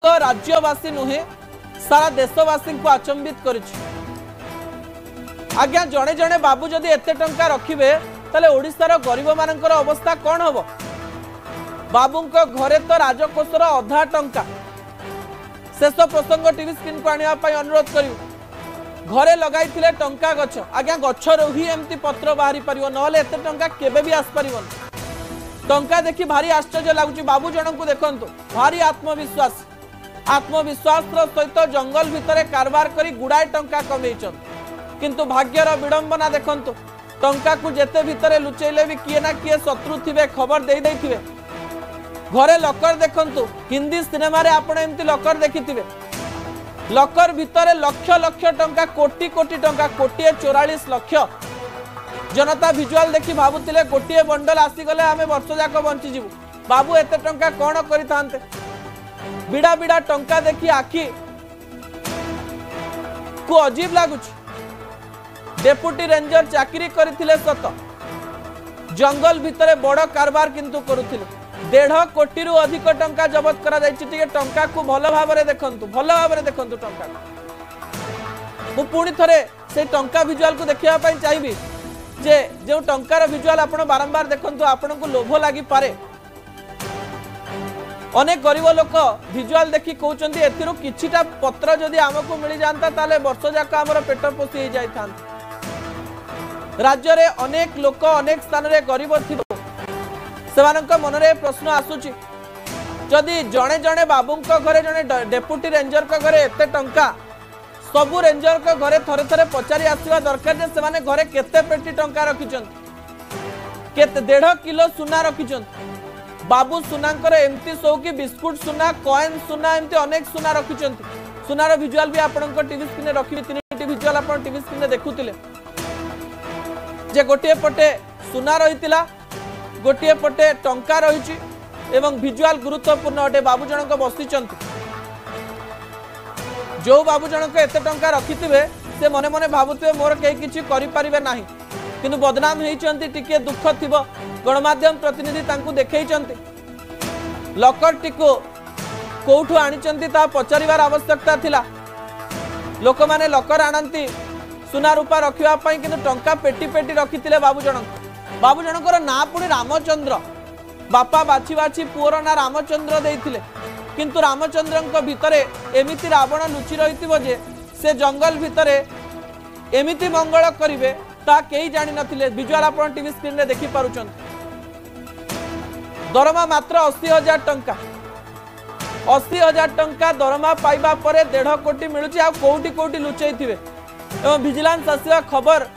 राज्यवासी नुहे सारा देशवासी को अचंबित कर आज्ञा जड़े जड़े बाबू जदि एते टंका रखिबे ताले ओडिशार गरीब मानकर अवस्था कौन हम बाबू घरे तो राजकोषर अधा टंका शेष प्रसंग टीवी स्क्रीन को आने अनुरोध करू घरे लगाई टंका गछ आज्ञा गछर ही एमती पत्र बाहरी पारिबो नहले एते टंका केबे भी आस पारिबोनी टंका देखि भारी आश्चर्य लगुच बाबू जन को देखंतु भारी आत्मविश्वास सहित जंगल भितर कारबार करी गुड़ाए टंका कमेइछन किंतु भाग्यर विडंबना देखंतु टंका को जेते भितर लुचैले भी किए ना किए शत्रु थिबे खबर दे देथिबे घरे लकर देखंतु हिंदी सिनेमा रे आपण एमती लकर देखिथिबे लकर भितर लक्ष लक्ष टंका कोटी कोटी टंका 1,44,00,000 जनता विजुअल देखि भाबुतिले गोटे बंडल आसीगले आमे वर्ष जाक बंची जीवु बाबू एते टंका कोन करि थांते बिड़ा बिड़ा टंका देखि आखि को अजीब लागुच डेपुटी रेंजर चाकरी करथिले सत जंगल भितर बड़ कारबार किंतु करुथिले 1.5 कोटी रु अधिक टंका जबत करा जायछि टिके टंका को भल भाबरे देखंतु टंका मु पुणी थरे से टंका विजुअल को देखिया पई चाहिबी जे जो टंकार विजुअल आपण बारंबार देखंतु आपण को लोभ लागि पारे अनेक गरीब लोक विजुअल देखि कहउचंती एथिरो किछिटा पत्र जदि हमकु मिली जानता ताले वर्ष जाक हमर पेट पोसी जाय थांत राज्य रे अनेक लोक अनेक स्थान रे गरीब थिबो सेवानक मनरे प्रश्न आसुची जदि जणे जणे बाबूंक घरे जणे डेपुटी रेंजर का घरे एते टंका सबु रेंजर का घरे थरे थरे पचारि आसीबा दरकार जे से माने घरे केते पेटी टंका रखिचंत केते 1.5 किलो सुना रखिचंत बाबू सुनांकर एमती सौकी बिस्कुट सुना कॉइन सुना एमती अनेक सुना रखिचंत सुनार विजुअल भी आपनक टीवी स्क्रीन रे रखिबि तीनटी विजुअल आपन टीवी स्क्रीन रे देखुतिले जे गोटे पटे सुना रहितिला गोटे पटे टंका रहिछि एवं विजुअल गुरुत्वपूर्ण अटे बाबू जनक बसिचंत जो बाबू जनक एते टंका रखिथिबे से मने मने भाबुथिबे मोर केही किछि करि परिबे नाही किंतु बदनाम हेइचंती टिके दुख थिबो गणमाध्यम प्रतिनिधि तांकु देखैचंती लकर टिको कोठु आनिचंती ता पचारिवार आवश्यकता थिला लोक माने लकर आनंती सुना रूपा रखिबा पई किंतु टंका पेटी पेटी रखिथिले बाबू जनकर ना पुणी रामचंद्र बापा बाछि बाछि पुअर ना रामचंद्र देइथिले किंतु रामचंद्र भितरे एमिति रावण लुचि रहिथिबो जे से जंगल भितरे एमिति मंगल करिवे ता केही जानि नथिले विजुअल आपण टीवी स्क्रीन रे देखि पारुछन दरमा मात्र 80,000 टंका 80,000 टंका दरमा पाइबा परे 1.5 कोटी मिलुची आ कोटी कोटी लुचै थिबे एवं विजिलेंस आसीबा खबर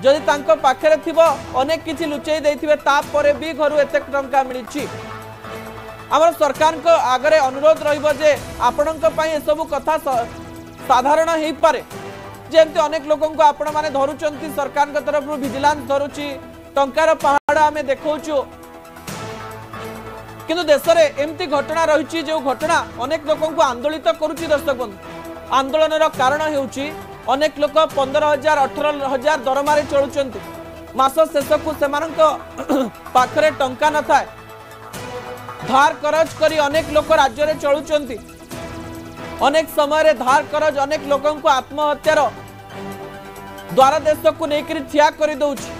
जदि तांको पाखरे थिबो अनेक किछि लुचै दैथिबे ता परे भी घरु एते टंका मिलिछि आमर सरकार को आगरे अनुरोध रहिबो जे आपणक पई ए सब कथा साधारण हेइ पारे जेमती अनेक लोगों को आपण माने धरुचंती सरकार के तरफ विजिलेंस धरुची टंकार पहाड़ आमे देखौछु किंतु देश रे एमती घटना रहिछि जो घटना अनेक लोगों को आंदोलित करूची दर्शक बंधु आंदोलन कारण हेउची अनेक लोक 15,000 18,000 दरमारे चलुचंती मास शेष को सेमानक पाखरे टंका न थाए धार करज करी अनेक लोक राज्य रे चलुचंती अनेक समय रे धार करज अनेक लोगों को आत्महत्यार द्वारा देश को लेकर ठिया कर दउछि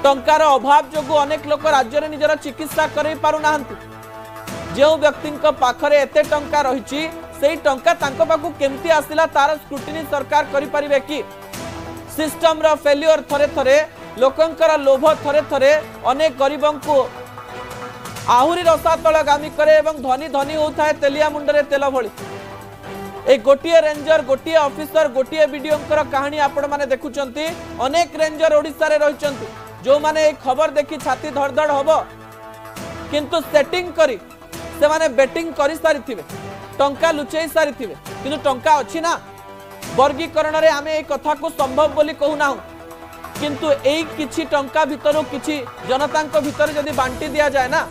टंकार अभाव जोगु अनेक लोक राज्य रे निजर चिकित्सा करै पारु नाहंती जो व्यक्ति पाखरे एते टंका रहिछि सेही टंका तांको पाखु केमती आसिला तार स्क्रूटिनी सरकार करि परिबे कि सिस्टम रो फेल्योर थरे थरे लोकंकर लोभ थरे थरे अनेक गरीबों को आहुरी रसातलगामी करे एवं धनी धनी होता है तेलिया मुंडरे तेल भली ए गोटिए रेंजर गोटिए ऑफिसर गोटिए वीडियोंकर कहानी आपण माने देखुचंती अनेक रेंजर ओडिसा रे रहिचंती जो माने ए खबर देखि छाती धड़धड़ होबो किंतु सेटिंग करी से माने बेटिंग करि सारिथिबे टंका लुचै सारिथिबे किंतु टंका अछि ना वर्गीकरण रे आमे ए कथा को संभव बोली कहू ना किंतु एई किछि टंका भितरो किछि जनतांक भितर जदी बांटी दिया जाय ना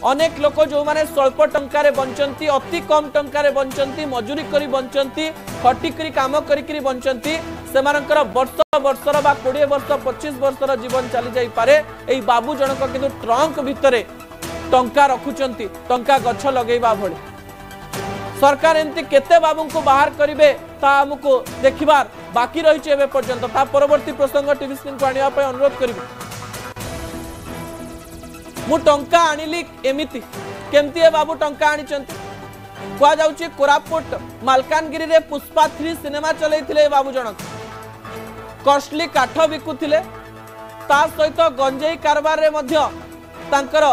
अनेक लोक जो माने स्वल्प टंका रे बंचंती अति कम टंका रे बंचंती मजूरी करी बंचंती खटी करी काम करी करी बंचंती सेमानकर वर्ष वर्षर बा 20 वर्ष 25 वर्षर जीवन चली जाई पारे एई बाबू जनक किंतु ट्रंक भितरे टंका रखुचंती टंका गछ लगेबा भली सरकार एमती केते बाबू को बाहर करेंगे ता हमको देखिबार बाकी रही है पर्यंत ता परवर्ती प्रसंग टीवी स्क्रीन को आने अनुरोध करी मु टंका आनिली एमिति केमती ए बाबू टंका आनी कह जाउची कोरापुट मालकानगिरी रे पुष्पा 3 सिनेमा चलैथिले बाबू जनक कॉस्टली काठ बिकुथिले ता सहित गंजेई कारबार रे मध्य तांकर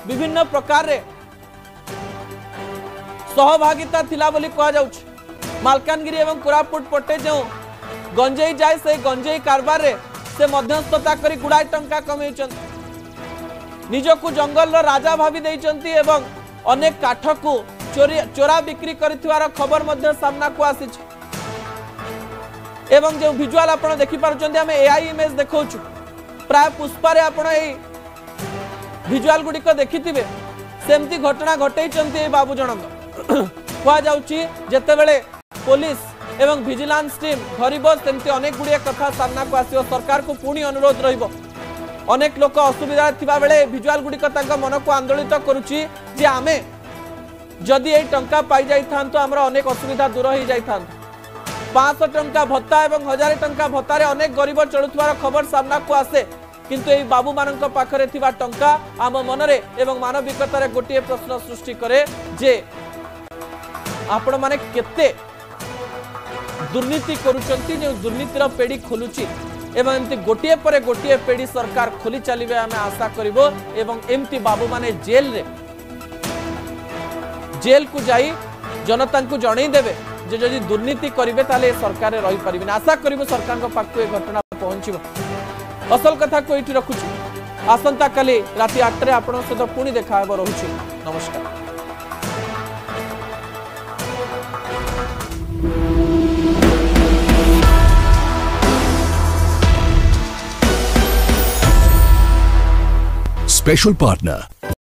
विभिन्न प्रकार रे सहभागिता थिला बोली कह जाउची मालकानगिरी एवं कोरापुट पटे जो गंजेई जाए से गंजेई कारबार रे से मध्यस्थता करी गुड़ाई टंका कमेइचन निजकु जंगल राजा भाभी देइचंती एवं अनेक काठ को चोरा बिक्री करिथिवार खबर मध्य सामना को आसीछ एवं जो विजुअल आपण देखि पारुचंती हम एआई इमेज देखौछु प्राय पुष्पा रे आपण एई विजुअल गुडी को देखिथिबे सेमती घटना घटैचंती ए बाबू जनक कह जाउची जेतेबेले पुलिस एवं विजिलेंस टीम धरिबो सेमती अनेक गुडी कथा सामना को आसीओ सरकार को पुणी अनुरोध रहिबो अनेक लोक असुविधा थिबा बेले विजुअल गुडी को तांका मन को आंदोलित करूची जे आमे जदि ए टंका पाई जाई थांतो हमर अनेक असुविधा दूर हो जाई थांतो 500 टंका भत्ता एवं 1000 टंका भत्ता रे अनेक गरीब चलुथवार खबर सामना को आसे किंतु ए बाबू मानक पाखरे थिबा टंका आम मनरे एवं मानविकता रे गोटिए प्रश्न सृष्टि करे जे आपण माने केते दुर्नीति करूचंती जे दुर्नीतिर पेड़ी खोलुची एवं एमती गोटिए परे गोटिए पेड़ी सरकार खोली चलिबे आमे आशा करिवो एवं एमती बाबू माने जेल को जाई जनता को जणई देबे जे जदि दुर्नीति करिवे ताले सरकार रही परिबे आशा करिवो सरकार को पाखु ए घटना पहुंचीबो असल कथा को एठी रखुची आसंता काली राति 8 रे आपण सहित पुणी देखा हेबो रहुची नमस्कार। Special partner